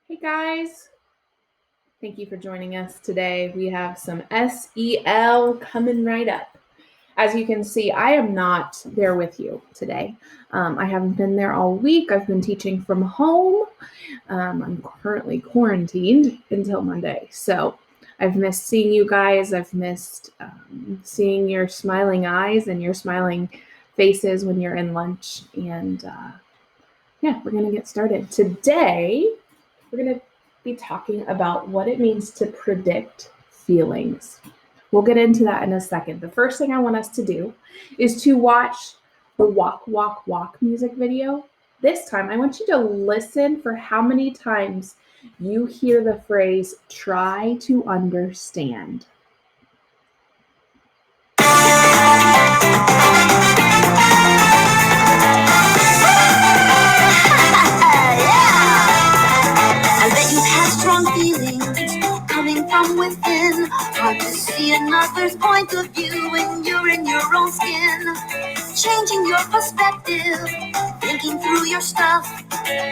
Hey guys, thank you for joining us today. We have some SEL coming right up. As you can see, I am not there with you today. I haven't been there all week. I've been teaching from home. I'm currently quarantined until Monday. So I've missed seeing you guys. I've missed seeing your smiling eyes and your smiling faces when you're in lunch. And yeah, we're going to get started. Today, we're going to be talking about what it means to predict feelings. We'll get into that in a second. The first thing I want us to do is to watch the Walk, Walk, Walk music video. This time, I want you to listen for how many times you hear the phrase, try to understand. I bet you've had strong feelings coming from within. Hard to see another's point of view when you're in your own skin. Changing your perspective, thinking through your stuff.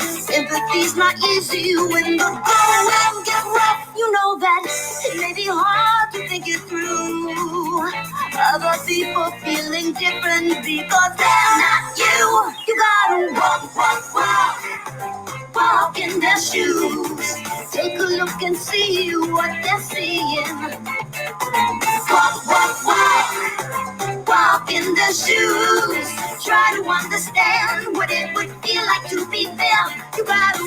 Sympathy's not easy when the going gets rough. You know that it may be hard to think it through. Other people feeling different because they're not you. You gotta walk in their shoes. Take a look and see what they're seeing. Walk in their shoes. Try to understand what it would feel like to be them. You gotta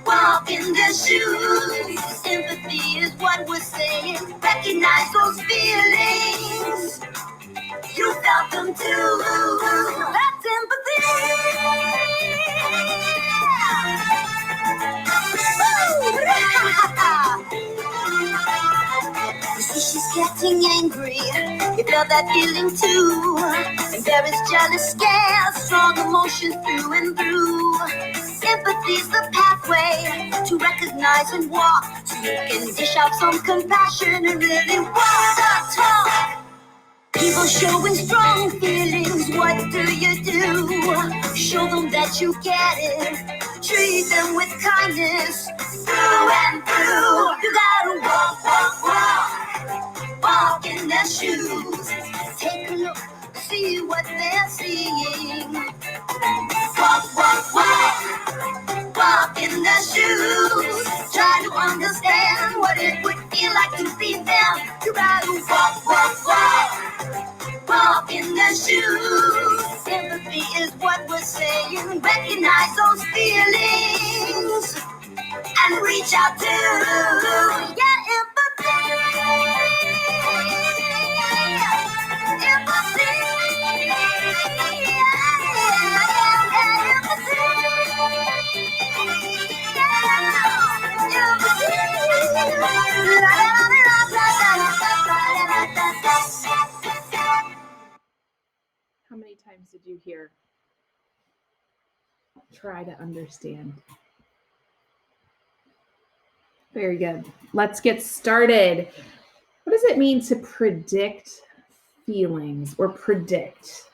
walk in their shoes. Sympathy is what we're saying. Recognize those feelings. You felt them too. That's empathy. You see, she's getting angry. You felt that feeling too. And there is jealous, scared, strong emotions through and through. Sympathy's the pathway to recognize and walk, so you can dish out some compassion and really walk the talk. People showing strong feelings, what do? Show them that you get it. Treat them with kindness, through and through. You gotta walk in their shoes. Take a look, see what they're seeing. Walk in their shoes. Try to understand what it would feel like to be them. You gotta walk in their shoes. Sympathy is what we're saying. Recognize those feelings and reach out to empathy. How many times did you hear, try to understand? Very good. Let's get started. What does it mean to predict feelings or predict?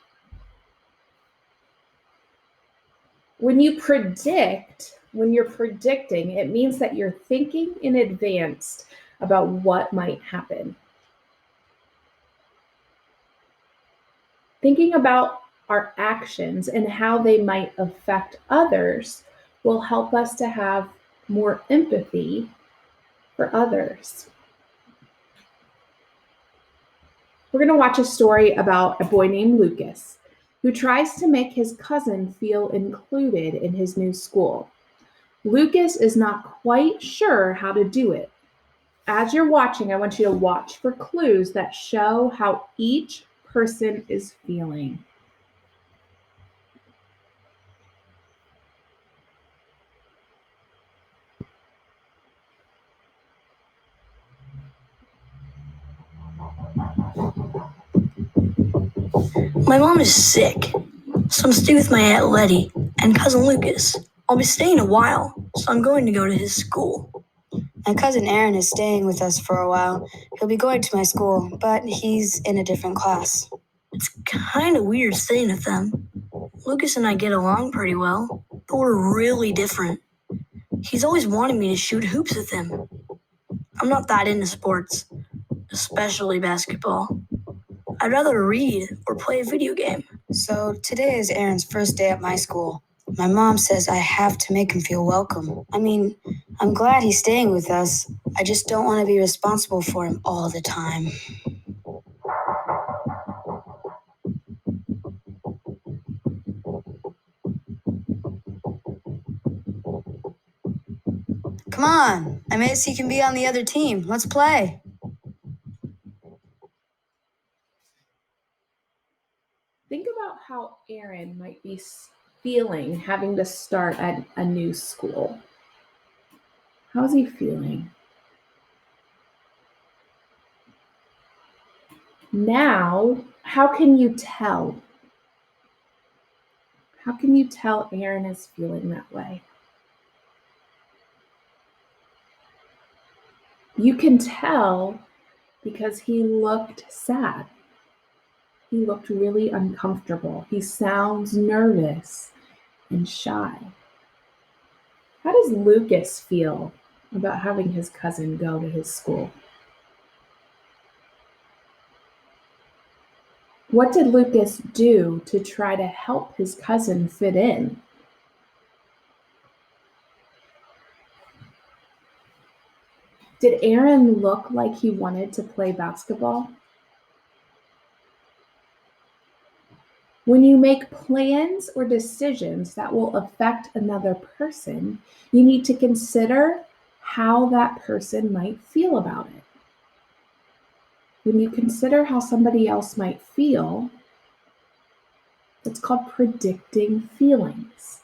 When you're predicting, it means that you're thinking in advance about what might happen. Thinking about our actions and how they might affect others will help us to have more empathy for others. We're going to watch a story about a boy named Lucas who tries to make his cousin feel included in his new school. Lucas is not quite sure how to do it. As you're watching, I want you to watch for clues that show how each person is feeling. My mom is sick, so I'm staying with my Aunt Letty and cousin Lucas. I'll be staying a while, so I'm going to go to his school. My cousin Aaron is staying with us for a while. He'll be going to my school, but he's in a different class. It's kind of weird staying with them. Lucas and I get along pretty well, but we're really different. He's always wanted me to shoot hoops with him. I'm not that into sports, especially basketball. I'd rather read or play a video game. So today is Aaron's first day at my school. My mom says I have to make him feel welcome. I mean, I'm glad he's staying with us. I just don't want to be responsible for him all the time. Come on, I made it so you can be on the other team. Let's play. Think about how Aaron might be feeling having to start at a new school. How's he feeling? Now, how can you tell? How can you tell Aaron is feeling that way? You can tell because he looked sad. He looked really uncomfortable. He sounds nervous and shy. How does Lucas feel about having his cousin go to his school? What did Lucas do to try to help his cousin fit in? Did Aaron look like he wanted to play basketball? When you make plans or decisions that will affect another person, you need to consider how that person might feel about it. When you consider how somebody else might feel, it's called predicting feelings.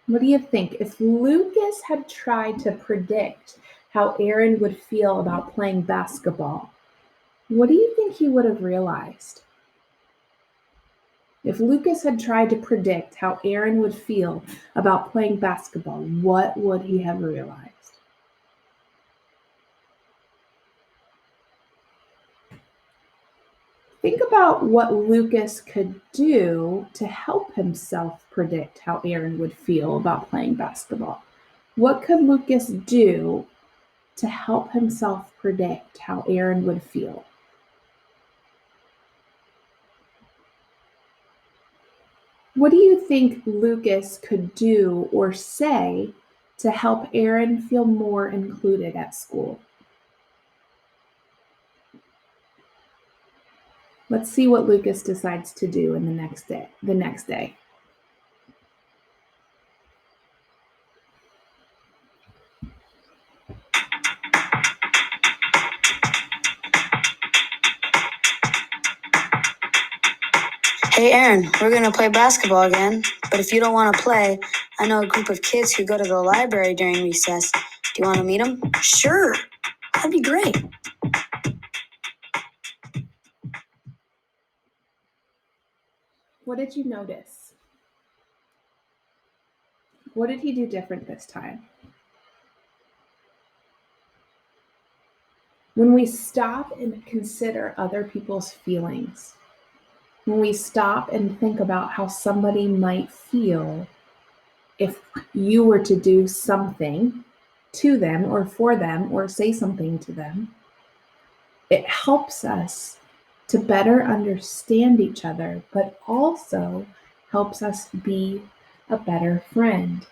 What do you think? If Lucas had tried to predict how Aaron would feel about playing basketball, what do you think he would have realized? If Lucas had tried to predict how Aaron would feel about playing basketball, what would he have realized? Think about what Lucas could do to help himself predict how Aaron would feel about playing basketball. What could Lucas do to help himself predict how Aaron would feel? What do you think Lucas could do or say to help Aaron feel more included at school? Let's see what Lucas decides to do in the next day. Hey, Aaron, we're going to play basketball again. But if you don't want to play, I know a group of kids who go to the library during recess. Do you want to meet them? Sure, that'd be great. What did you notice? What did he do different this time? When we stop and consider other people's feelings, when we stop and think about how somebody might feel if you were to do something to them or for them or say something to them, it helps us to better understand each other, but also helps us be a better friend.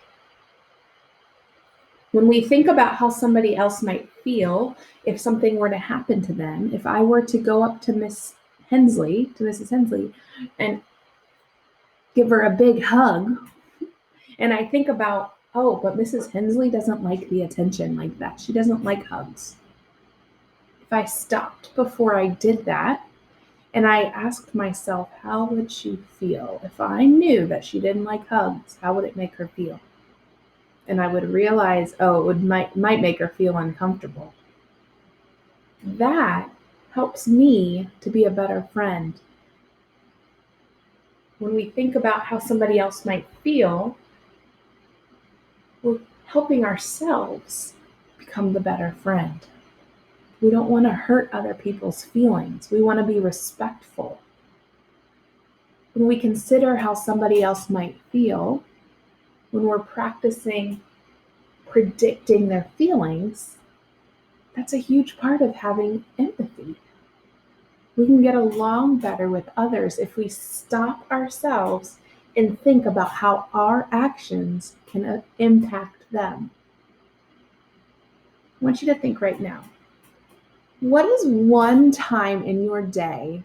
When we think about how somebody else might feel if something were to happen to them, if I were to go up to Mrs. Hensley, and give her a big hug, and I think about, oh, but Mrs. Hensley doesn't like the attention like that. She doesn't like hugs. If I stopped before I did that, and I asked myself, how would she feel if I knew that she didn't like hugs? How would it make her feel? And I would realize, oh, it might make her feel uncomfortable. That helps me to be a better friend. When we think about how somebody else might feel, we're helping ourselves become the better friend. We don't want to hurt other people's feelings. We want to be respectful. When we consider how somebody else might feel, when we're practicing predicting their feelings, that's a huge part of having empathy. We can get along better with others if we stop ourselves and think about how our actions can impact them. I want you to think right now. What is one time in your day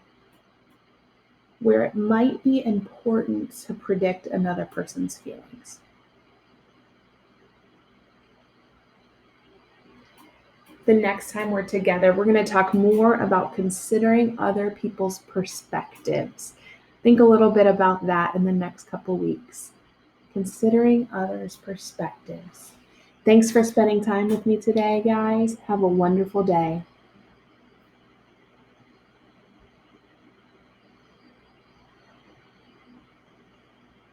where it might be important to predict another person's feelings? The next time we're together, we're going to talk more about considering other people's perspectives. Think a little bit about that in the next couple weeks. Considering others' perspectives. Thanks for spending time with me today, guys. Have a wonderful day.